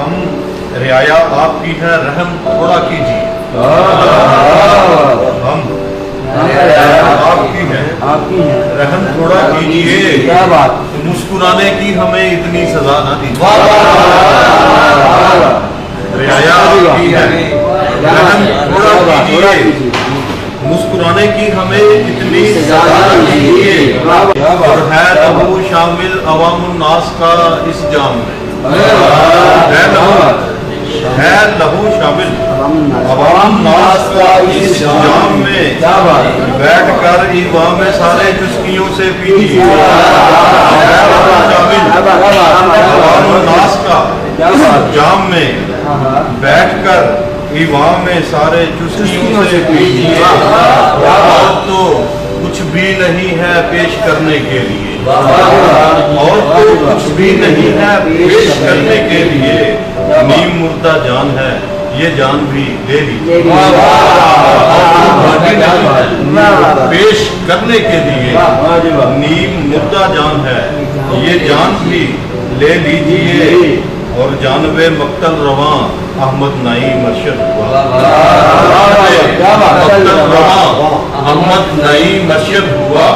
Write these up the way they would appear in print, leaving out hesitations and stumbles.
ہم رعایا آپ کی ہے، رحم تھوڑا کیجیے. ہم آپ کی ہے، رحم تھوڑا کیجیے. مسکرانے کی ہمیں اتنی سزا نہ دیجیے. رعایا آپ کی ہے، رحم تھوڑا کیجیے. مسکرانے کی ہمیں اتنی سزا نہ دیجیے. اور ہے لہو شامل عوام الناس کا اس جام میں. ہے لہو شامل عوام الناس کا اس جام میں. بیٹھ کر ایوا میں سارے چسکیوں سے پیجیے. عوام الناس کا اس جام میں بیٹھ کر ایوا میں سارے چسکیوں سے پیجیے. اور تو کچھ بھی نہیں ہے پیش کرنے کے لیے. اور تو کچھ بھی نہیں ہے پیش کرنے کے لیے. نیم مردہ جان ہے یہ جان بھی لے لیجیے. پیش کرنے کے لیے نیم مردہ جان ہے یہ جان بھی لے لیجیے. اور جانب مقتل رواں احمد نعیم ارشد ہوا. مقتل رواں احمد نعیم ارشد ہوا.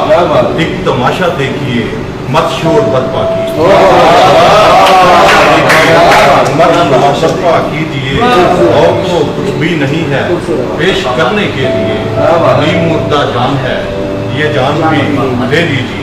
ایک تماشا دیکھیے مت شور برپا کیجیے. برپا کیجیے. اور تو کچھ بھی نہیں ہے پیش کرنے کے لیے. نیم مردہ جان ہے یہ جان بھی لے لیجیے.